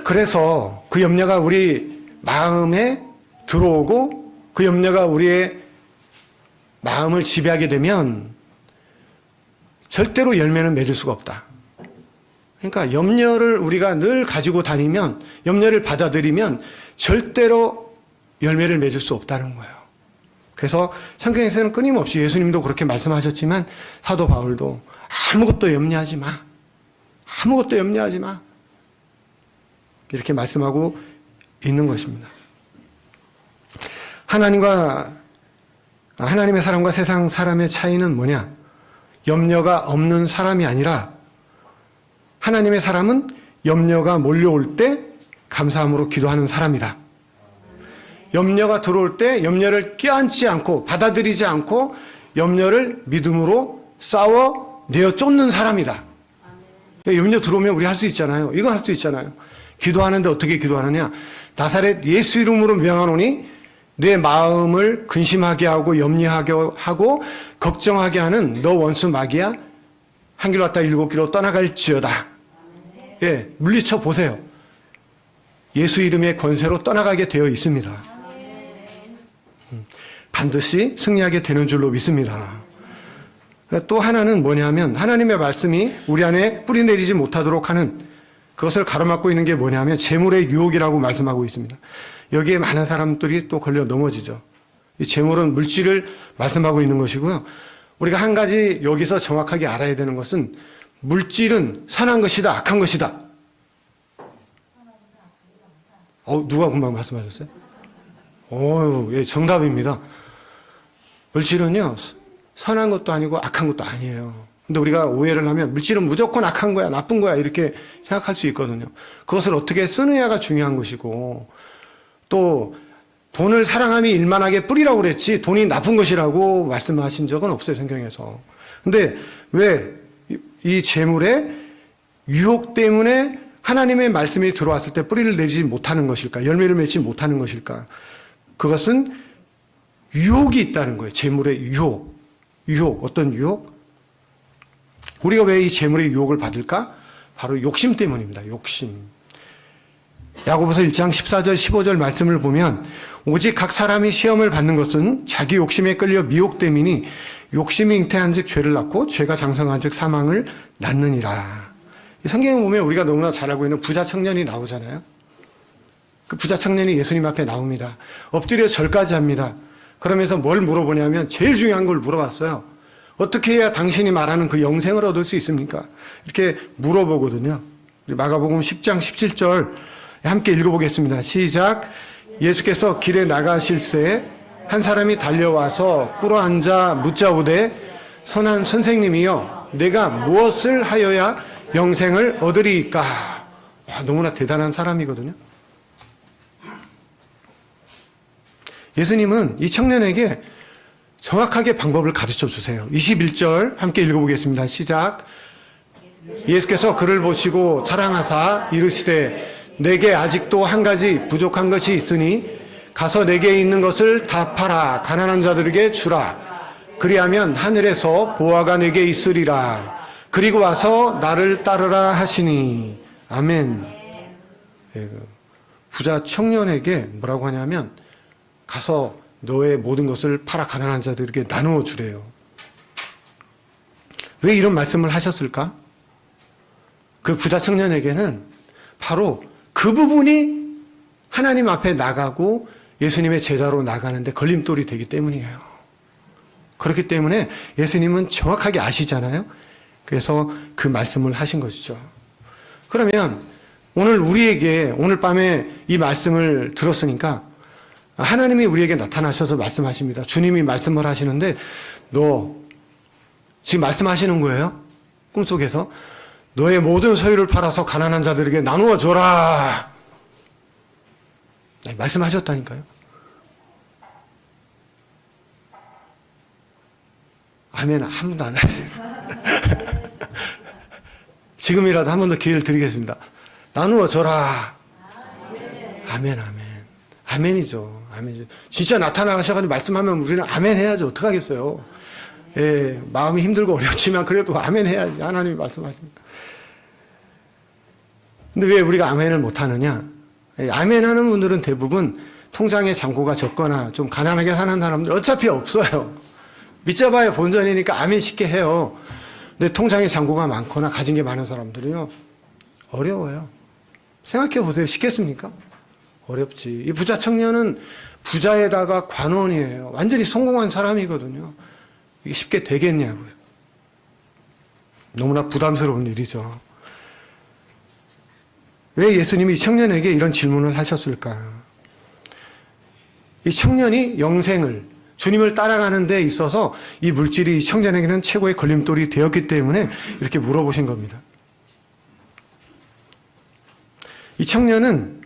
그래서 그 염려가 우리 마음에 들어오고 그 염려가 우리의 마음을 지배하게 되면 절대로 열매는 맺을 수가 없다. 그러니까 염려를 우리가 늘 가지고 다니면, 염려를 받아들이면 절대로 열매를 맺을 수 없다는 거예요. 그래서 성경에서는 끊임없이 예수님도 그렇게 말씀하셨지만 사도 바울도 아무것도 염려하지 마. 아무것도 염려하지 마. 이렇게 말씀하고 있는 것입니다. 하나님의 사람과 세상 사람의 차이는 뭐냐? 염려가 없는 사람이 아니라 하나님의 사람은 염려가 몰려올 때 감사함으로 기도하는 사람이다. 염려가 들어올 때 염려를 껴안지 않고 받아들이지 않고 염려를 믿음으로 싸워 내어 쫓는 사람이다. 염려 들어오면 우리 할 수 있잖아요. 이거 할 수 있잖아요. 기도하는데 어떻게 기도하느냐. 나사렛 예수 이름으로 명하노니 내 마음을 근심하게 하고 염려하게 하고 걱정하게 하는 너 원수 마귀야 한 길로 왔다 일곱 길로 떠나갈지어다. 예, 물리쳐 보세요. 예수 이름의 권세로 떠나가게 되어 있습니다. 반드시 승리하게 되는 줄로 믿습니다. 또 하나는 뭐냐면 하나님의 말씀이 우리 안에 뿌리 내리지 못하도록 하는 그것을 가로막고 있는 게 뭐냐면 재물의 유혹이라고 말씀하고 있습니다. 여기에 많은 사람들이 또 걸려 넘어지죠. 이 재물은 물질을 말씀하고 있는 것이고요. 우리가 한 가지 여기서 정확하게 알아야 되는 것은 물질은 선한 것이다, 악한 것이다. 누가 금방 말씀하셨어요? 예, 정답입니다. 물질은요, 선한 것도 아니고 악한 것도 아니에요. 근데 우리가 오해를 하면 물질은 무조건 악한 거야, 나쁜 거야, 이렇게 생각할 수 있거든요. 그것을 어떻게 쓰느냐가 중요한 것이고, 또, 돈을 사랑함이 일만하게 뿌리라고 그랬지, 돈이 나쁜 것이라고 말씀하신 적은 없어요, 성경에서. 근데 왜 이 재물의 유혹 때문에 하나님의 말씀이 들어왔을 때 뿌리를 내지 못하는 것일까? 열매를 맺지 못하는 것일까? 그것은 유혹이 있다는 거예요. 재물의 유혹. 유혹. 어떤 유혹? 우리가 왜 이 재물의 유혹을 받을까? 바로 욕심 때문입니다. 욕심. 야고보서 1장 14절 15절 말씀을 보면 오직 각 사람이 시험을 받는 것은 자기 욕심에 끌려 미혹됨이니 욕심이 잉태한즉 죄를 낳고 죄가 장성한즉 사망을 낳느니라. 성경에 보면 우리가 너무나 잘 알고 있는 부자 청년이 나오잖아요. 그 부자 청년이 예수님 앞에 나옵니다. 엎드려 절까지 합니다. 그러면서 뭘 물어보냐면 제일 중요한 걸 물어봤어요. 어떻게 해야 당신이 말하는 그 영생을 얻을 수 있습니까? 이렇게 물어보거든요. 마가복음 10장 17절 함께 읽어보겠습니다. 시작. 예수께서 길에 나가실새 한 사람이 달려와서 꿇어앉아 묻자오되 선한 선생님이여 내가 무엇을 하여야 영생을 얻으리이까? 와, 너무나 대단한 사람이거든요. 예수님은 이 청년에게 정확하게 방법을 가르쳐 주세요. 21절 함께 읽어보겠습니다. 시작. 예수께서 그를 보시고 자랑하사 이르시되 내게 아직도 한 가지 부족한 것이 있으니 가서 내게 있는 것을 다 팔아 가난한 자들에게 주라. 그리하면 하늘에서 보화가 내게 있으리라. 그리고 와서 나를 따르라 하시니. 아멘. 부자 청년에게 뭐라고 하냐면 가서 너의 모든 것을 팔아 가난한 자들에게 나누어 주래요. 왜 이런 말씀을 하셨을까? 그 부자 청년에게는 바로 그 부분이 하나님 앞에 나가고 예수님의 제자로 나가는데 걸림돌이 되기 때문이에요. 그렇기 때문에 예수님은 정확하게 아시잖아요. 그래서 그 말씀을 하신 것이죠. 그러면 오늘 밤에 이 말씀을 들었으니까 하나님이 우리에게 나타나셔서 말씀하십니다. 주님이 말씀을 하시는데 너 지금 말씀하시는 거예요. 꿈속에서 너의 모든 소유를 팔아서 가난한 자들에게 나누어 줘라. 말씀하셨다니까요. 아멘. 한 번도 안 하셨어요. 지금이라도 한 번 더 기회를 드리겠습니다. 나누어 줘라. 아멘, 아멘. 아멘이죠. 아멘이죠. 진짜 나타나셔가지고 말씀하면 우리는 아멘 해야죠. 어떡하겠어요. 예, 마음이 힘들고 어렵지만 그래도 아멘 해야지. 하나님이 말씀하십니다. 근데 왜 우리가 아멘을 못하느냐? 아멘 하는 분들은 대부분 통장에 잔고가 적거나 좀 가난하게 사는 사람들 어차피 없어요. 믿자봐야 본전이니까 아멘 쉽게 해요. 근데 통장에 잔고가 많거나 가진 게 많은 사람들은요, 어려워요. 생각해 보세요. 쉽겠습니까? 어렵지. 이 부자 청년은 부자에다가 관원이에요. 완전히 성공한 사람이거든요. 이게 쉽게 되겠냐고요. 너무나 부담스러운 일이죠. 왜 예수님이 이 청년에게 이런 질문을 하셨을까? 이 청년이 영생을, 주님을 따라가는 데 있어서 이 물질이 이 청년에게는 최고의 걸림돌이 되었기 때문에 이렇게 물어보신 겁니다. 이 청년은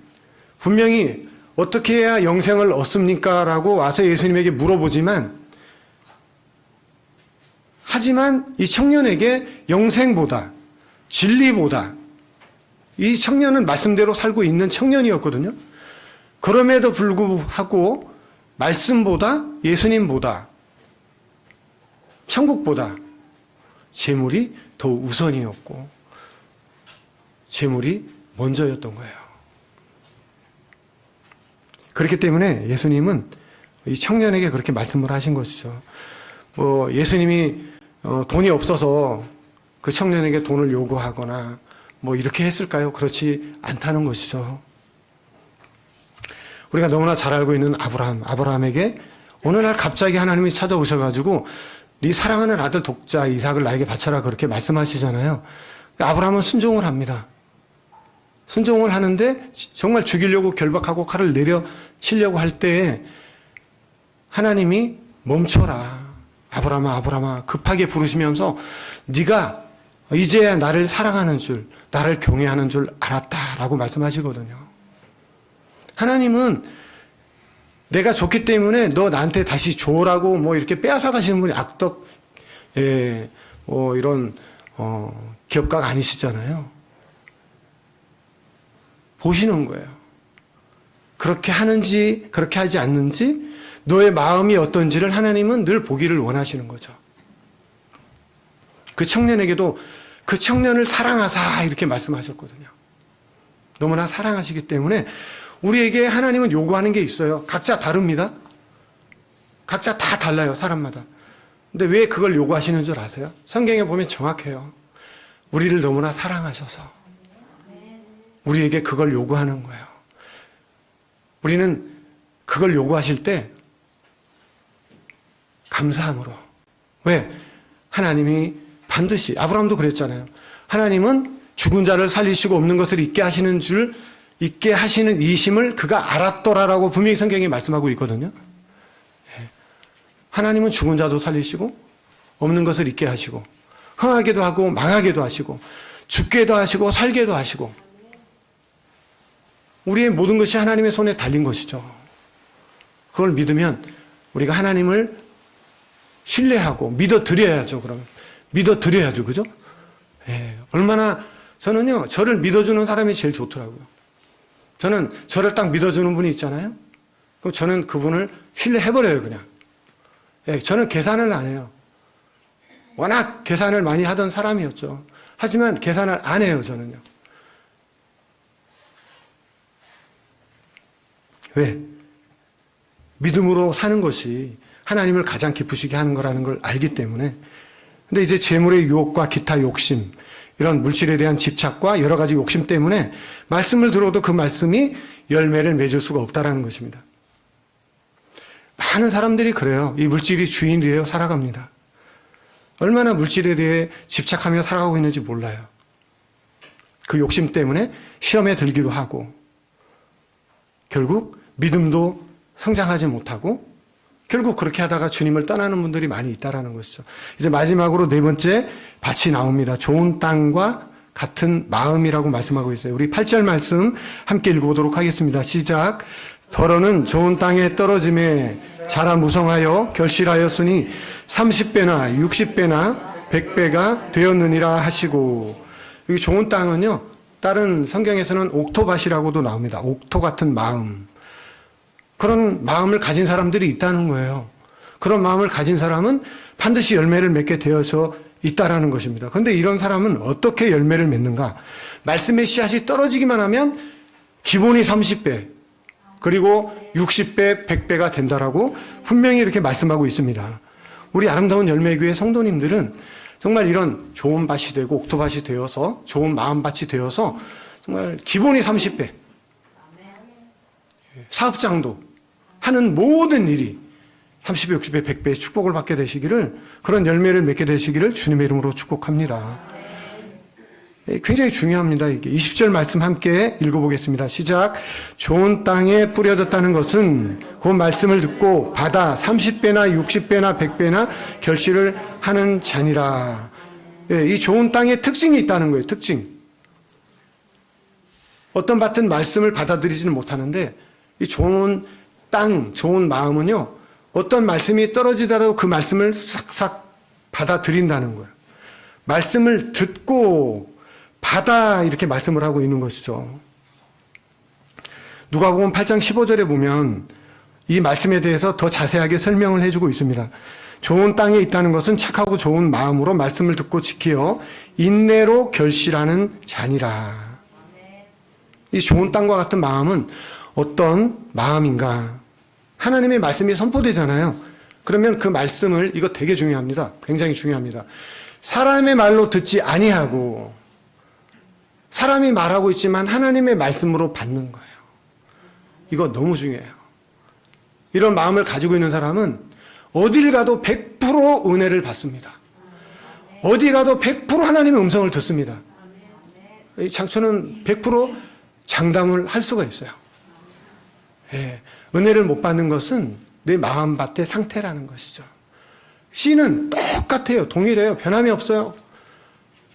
분명히 어떻게 해야 영생을 얻습니까? 라고 와서 예수님에게 물어보지만, 하지만 이 청년에게 영생보다, 진리보다, 이 청년은 말씀대로 살고 있는 청년이었거든요. 그럼에도 불구하고 말씀보다, 예수님보다, 천국보다 재물이 더 우선이었고 재물이 먼저였던 거예요. 그렇기 때문에 예수님은 이 청년에게 그렇게 말씀을 하신 것이죠. 예수님이 돈이 없어서 그 청년에게 돈을 요구하거나 이렇게 했을까요? 그렇지 않다는 것이죠. 우리가 너무나 잘 알고 있는 아브라함에게 어느 날 갑자기 하나님이 찾아오셔가지고 네 사랑하는 아들 독자 이삭을 나에게 바쳐라 그렇게 말씀하시잖아요. 아브라함은 순종을 합니다. 순종을 하는데 정말 죽이려고 결박하고 칼을 내려치려고 할 때에 하나님이 멈춰라. 아브라함아 아브라함아 급하게 부르시면서 네가 이제야 나를 사랑하는 줄, 나를 경외하는 줄 알았다라고 말씀하시거든요. 하나님은 내가 좋기 때문에 너 나한테 다시 줘라고 이렇게 빼앗아 가시는 분이 이런 기업가가 아니시잖아요. 보시는 거예요. 그렇게 하는지 그렇게 하지 않는지 너의 마음이 어떤지를 하나님은 늘 보기를 원하시는 거죠. 그 청년에게도 그 청년을 사랑하사 이렇게 말씀하셨거든요. 너무나 사랑하시기 때문에 우리에게 하나님은 요구하는 게 있어요. 각자 다릅니다. 각자 다 달라요, 사람마다. 근데 왜 그걸 요구하시는 줄 아세요? 성경에 보면 정확해요. 우리를 너무나 사랑하셔서 우리에게 그걸 요구하는 거예요. 우리는 그걸 요구하실 때 감사함으로. 왜? 하나님이 반드시, 아브라함도 그랬잖아요. 하나님은 죽은 자를 살리시고 없는 것을 있게 하시는 이심을 그가 알았더라라고 분명히 성경에 말씀하고 있거든요. 하나님은 죽은 자도 살리시고 없는 것을 있게 하시고 흥하게도 하고 망하게도 하시고 죽게도 하시고 살게도 하시고 우리의 모든 것이 하나님의 손에 달린 것이죠. 그걸 믿으면 우리가 하나님을 신뢰하고 믿어드려야죠. 그러면 믿어드려야죠. 그죠? 얼마나 저는요 저를 믿어주는 사람이 제일 좋더라고요. 저는 저를 딱 믿어주는 분이 있잖아요. 그럼 저는 그분을 신뢰해버려요, 그냥. 저는 계산을 안 해요. 워낙 계산을 많이 하던 사람이었죠. 하지만 계산을 안 해요, 저는요. 왜? 믿음으로 사는 것이 하나님을 가장 기쁘시게 하는 거라는 걸 알기 때문에. 근데 이제 재물의 유혹과 기타 욕심, 이런 물질에 대한 집착과 여러 가지 욕심 때문에 말씀을 들어도 그 말씀이 열매를 맺을 수가 없다라는 것입니다. 많은 사람들이 그래요. 이 물질이 주인이래요. 살아갑니다. 얼마나 물질에 대해 집착하며 살아가고 있는지 몰라요. 그 욕심 때문에 시험에 들기도 하고 결국 믿음도 성장하지 못하고 결국 그렇게 하다가 주님을 떠나는 분들이 많이 있다라는 것이죠. 이제 마지막으로 네 번째 밭이 나옵니다. 좋은 땅과 같은 마음이라고 말씀하고 있어요. 우리 8절 말씀 함께 읽어보도록 하겠습니다. 시작. 더러는 좋은 땅에 떨어짐에 자라 무성하여 결실하였으니 30배나 60배나 100배가 되었느니라 하시고. 여기 좋은 땅은요, 다른 성경에서는 옥토밭이라고도 나옵니다. 옥토 같은 마음. 그런 마음을 가진 사람들이 있다는 거예요. 그런 마음을 가진 사람은 반드시 열매를 맺게 되어서 있다라는 것입니다. 그런데 이런 사람은 어떻게 열매를 맺는가? 말씀의 씨앗이 떨어지기만 하면 기본이 30배, 그리고 60배, 100배가 된다라고 분명히 이렇게 말씀하고 있습니다. 우리 아름다운 열매교회 성도님들은 정말 이런 좋은 밭이 되고 옥토밭이 되어서 좋은 마음밭이 되어서 정말 기본이 30배, 사업장도 하는 모든 일이 30배, 60배, 100배의 축복을 받게 되시기를, 그런 열매를 맺게 되시기를 주님의 이름으로 축복합니다. 굉장히 중요합니다. 이게 20절 말씀 함께 읽어보겠습니다. 시작. 좋은 땅에 뿌려졌다는 것은 그 말씀을 듣고 받아 30배나 60배나 100배나 결실을 하는 자니라. 이 좋은 땅에 특징이 있다는 거예요. 특징. 어떤 밭은 말씀을 받아들이지는 못하는데 이 좋은 땅, 좋은 마음은요, 어떤 말씀이 떨어지더라도 그 말씀을 싹싹 받아들인다는 거예요. 말씀을 듣고 받아 이렇게 말씀을 하고 있는 것이죠. 누가복음 8장 15절에 보면 이 말씀에 대해서 더 자세하게 설명을 해주고 있습니다. 좋은 땅에 있다는 것은 착하고 좋은 마음으로 말씀을 듣고 지키어 인내로 결실하는 자니라. 이 좋은 땅과 같은 마음은 어떤 마음인가? 하나님의 말씀이 선포되잖아요. 그러면 그 말씀을, 이거 되게 중요합니다. 굉장히 중요합니다. 사람의 말로 듣지 아니하고 사람이 말하고 있지만 하나님의 말씀으로 받는 거예요. 이거 너무 중요해요. 이런 마음을 가지고 있는 사람은 어딜 가도 100% 은혜를 받습니다. 어디 가도 100% 하나님의 음성을 듣습니다. 저는 100% 장담을 할 수가 있어요. 예, 은혜를 못 받는 것은 내 마음밭의 상태라는 것이죠. 씨는 똑같아요. 동일해요. 변함이 없어요.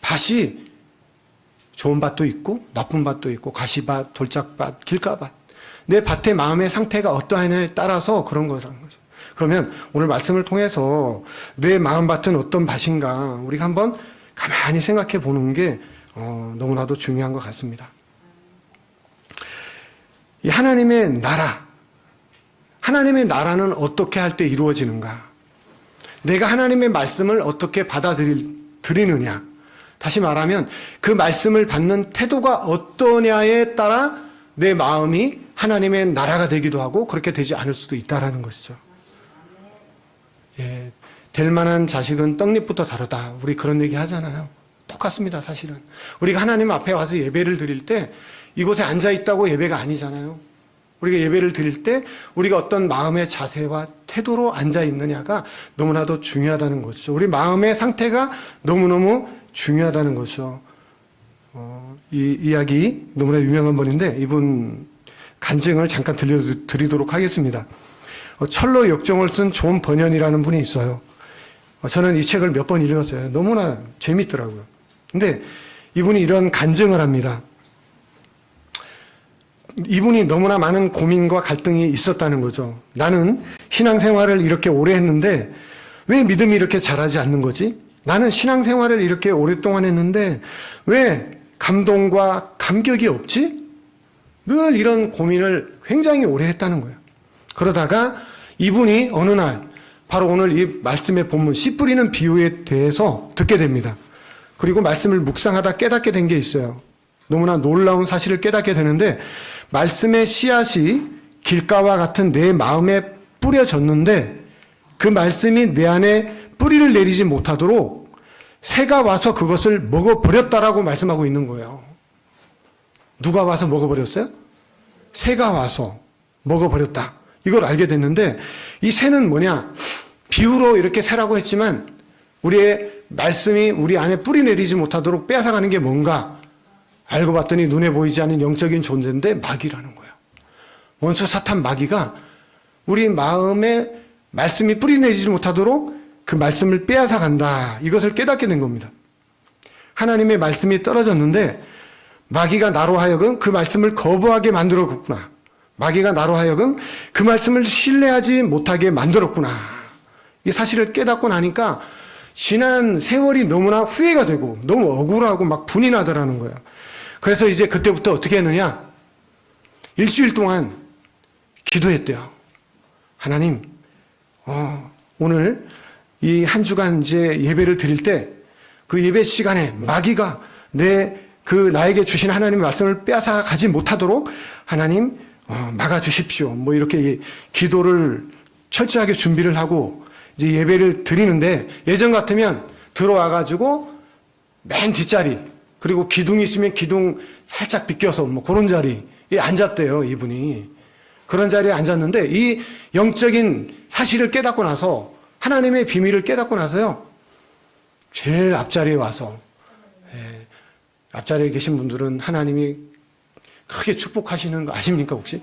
밭이 좋은 밭도 있고 나쁜 밭도 있고 가시밭, 돌짝밭, 길가밭. 내 밭의 마음의 상태가 어떠하냐에 따라서 그런 거라는 거죠. 그러면 오늘 말씀을 통해서 내 마음밭은 어떤 밭인가 우리가 한번 가만히 생각해 보는 게 너무나도 중요한 것 같습니다. 이 하나님의 나라는 어떻게 할 때 이루어지는가? 내가 하나님의 말씀을 어떻게 받아들이느냐? 다시 말하면 그 말씀을 받는 태도가 어떠냐에 따라 내 마음이 하나님의 나라가 되기도 하고 그렇게 되지 않을 수도 있다라는 것이죠. 예, 될 만한 자식은 떡잎부터 다르다. 우리 그런 얘기 하잖아요. 똑같습니다, 사실은. 우리가 하나님 앞에 와서 예배를 드릴 때 이곳에 앉아 있다고 예배가 아니잖아요. 우리가 예배를 드릴 때 우리가 어떤 마음의 자세와 태도로 앉아 있느냐가 너무나도 중요하다는 것이죠. 우리 마음의 상태가 너무너무 중요하다는 것이죠. 이 이야기 너무나 유명한 분인데 이분 간증을 잠깐 들려드리도록 하겠습니다. 철로 역정을 쓴 존 번연이라는 분이 있어요. 저는 이 책을 몇 번 읽었어요. 너무나 재밌더라고요. 근데 이분이 이런 간증을 합니다. 이분이 너무나 많은 고민과 갈등이 있었다는 거죠. 나는 신앙생활을 이렇게 오래 했는데 왜 믿음이 이렇게 자라지 않는 거지? 나는 신앙생활을 이렇게 오랫동안 했는데 왜 감동과 감격이 없지? 늘 이런 고민을 굉장히 오래 했다는 거예요. 그러다가 이분이 어느 날 바로 오늘 이 말씀의 본문 씨 뿌리는 비유에 대해서 듣게 됩니다. 그리고 말씀을 묵상하다 깨닫게 된 게 있어요. 너무나 놀라운 사실을 깨닫게 되는데 말씀의 씨앗이 길가와 같은 내 마음에 뿌려졌는데 그 말씀이 내 안에 뿌리를 내리지 못하도록 새가 와서 그것을 먹어버렸다라고 말씀하고 있는 거예요. 누가 와서 먹어버렸어요? 새가 와서 먹어버렸다. 이걸 알게 됐는데 이 새는 뭐냐? 비유로 이렇게 새라고 했지만 우리의 말씀이 우리 안에 뿌리 내리지 못하도록 빼앗아가는 게 뭔가? 알고 봤더니 눈에 보이지 않는 영적인 존재인데 마귀라는 거예요. 원수 사탄 마귀가 우리 마음에 말씀이 뿌리 내리지 못하도록 그 말씀을 빼앗아간다. 이것을 깨닫게 된 겁니다. 하나님의 말씀이 떨어졌는데 마귀가 나로 하여금 그 말씀을 거부하게 만들었구나. 마귀가 나로 하여금 그 말씀을 신뢰하지 못하게 만들었구나. 이 사실을 깨닫고 나니까 지난 세월이 너무나 후회가 되고 너무 억울하고 막 분이 나더라는 거예요. 그래서 이제 그때부터 어떻게 했느냐? 일주일 동안 기도했대요. 하나님, 오늘 이 한 주간 이제 예배를 드릴 때 그 예배 시간에 마귀가 나에게 주신 하나님의 말씀을 빼앗아 가지 못하도록 하나님 막아주십시오. 뭐 이렇게 기도를 철저하게 준비를 하고 이제 예배를 드리는데 예전 같으면 들어와가지고 맨 뒷자리 그리고 기둥이 있으면 기둥 살짝 비껴서 뭐 그런 자리에 앉았대요, 이분이. 그런 자리에 앉았는데 이 영적인 사실을 깨닫고 나서 하나님의 비밀을 깨닫고 나서요. 제일 앞자리에 와서 앞자리에 계신 분들은 하나님이 크게 축복하시는 거 아십니까 혹시?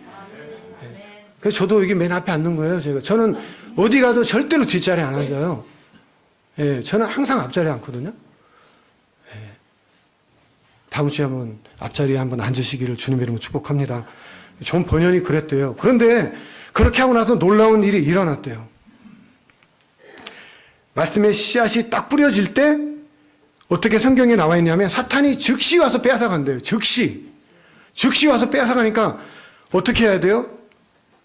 그래서 저도 여기 맨 앞에 앉는 거예요. 저는 어디 가도 절대로 뒷자리에 안 앉아요. 저는 항상 앞자리에 앉거든요. 다음 주에 한번 앞자리에 한번 앉으시기를 주님의 이름으로 축복합니다. 존 번연이 그랬대요. 그런데 그렇게 하고 나서 놀라운 일이 일어났대요. 말씀의 씨앗이 딱 뿌려질 때 어떻게 성경에 나와 있냐면 사탄이 즉시 와서 빼앗아간대요. 즉시 와서 빼앗아가니까 어떻게 해야 돼요?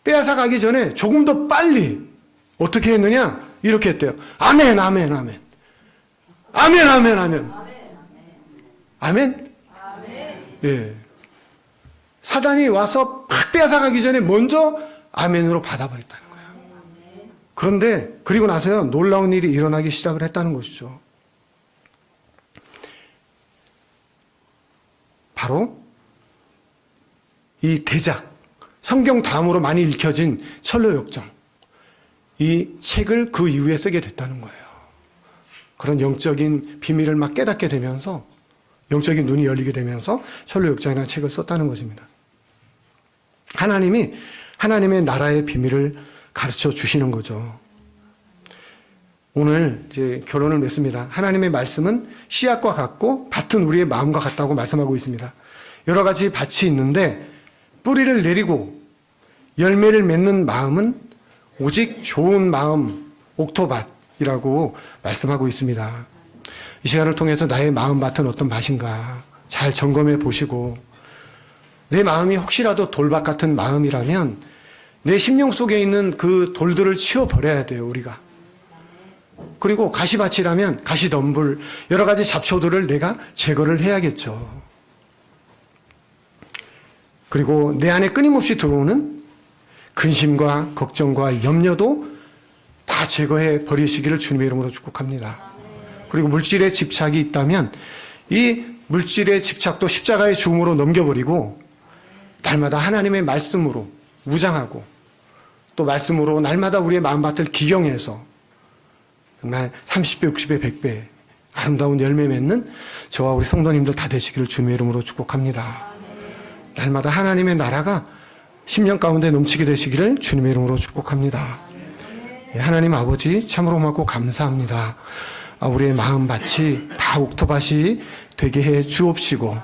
빼앗아가기 전에 조금 더 빨리 어떻게 했느냐? 이렇게 했대요. 아멘, 아멘, 아멘. 아멘, 아멘, 아멘. 아멘? 예. 사단이 와서 팍 빼앗아가기 전에 먼저 아멘으로 받아버렸다는 거예요. 그런데 그리고 나서요, 놀라운 일이 일어나기 시작을 했다는 것이죠. 바로 이 대작, 성경 다음으로 많이 읽혀진 철로역정, 이 책을 그 이후에 쓰게 됐다는 거예요. 그런 영적인 비밀을 막 깨닫게 되면서 영적인 눈이 열리게 되면서 철로역정이라는 책을 썼다는 것입니다. 하나님이 하나님의 나라의 비밀을 가르쳐 주시는 거죠. 오늘 이제 결론을 맺습니다. 하나님의 말씀은 씨앗과 같고 밭은 우리의 마음과 같다고 말씀하고 있습니다. 여러 가지 밭이 있는데 뿌리를 내리고 열매를 맺는 마음은 오직 좋은 마음, 옥토밭이라고 말씀하고 있습니다. 이 시간을 통해서 나의 마음밭은 어떤 밭인가 잘 점검해 보시고, 내 마음이 혹시라도 돌밭 같은 마음이라면 내 심령 속에 있는 그 돌들을 치워버려야 돼요, 우리가. 그리고 가시밭이라면 가시덤불, 여러 가지 잡초들을 내가 제거를 해야겠죠. 그리고 내 안에 끊임없이 들어오는 근심과 걱정과 염려도 다 제거해 버리시기를 주님의 이름으로 축복합니다. 그리고 물질에 집착이 있다면 이 물질의 집착도 십자가의 죽음으로 넘겨버리고 날마다 하나님의 말씀으로 무장하고 또 말씀으로 날마다 우리의 마음밭을 기경해서 정말 30배, 60배, 100배 아름다운 열매 맺는 저와 우리 성도님들 다 되시기를 주님의 이름으로 축복합니다. 날마다 하나님의 나라가 심령 가운데 넘치게 되시기를 주님의 이름으로 축복합니다. 하나님 아버지 참으로 고맙고 감사합니다. 우리의 마음밭이 다 옥토밭이 되게 해 주옵시고,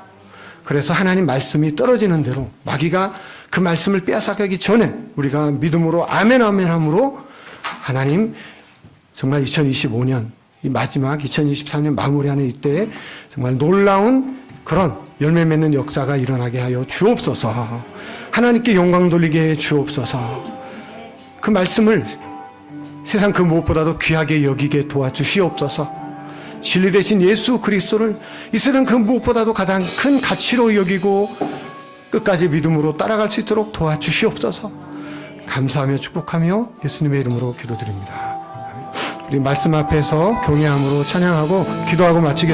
그래서 하나님 말씀이 떨어지는 대로 마귀가 그 말씀을 빼앗아가기 전에 우리가 믿음으로 아멘 아멘 함으로 하나님 정말 2025년 이 마지막 2023년 마무리하는 이때에 정말 놀라운 그런 열매 맺는 역사가 일어나게 하여 주옵소서. 하나님께 영광 돌리게 해 주옵소서. 그 말씀을 세상 그 무엇보다도 귀하게 여기게 도와주시옵소서. 진리 되신 예수 그리스도를 이 세상 그 무엇보다도 가장 큰 가치로 여기고 끝까지 믿음으로 따라갈 수 있도록 도와주시옵소서. 감사하며 축복하며 예수님의 이름으로 기도드립니다. 우리 말씀 앞에서 경외함으로 찬양하고 기도하고 마치겠습니다.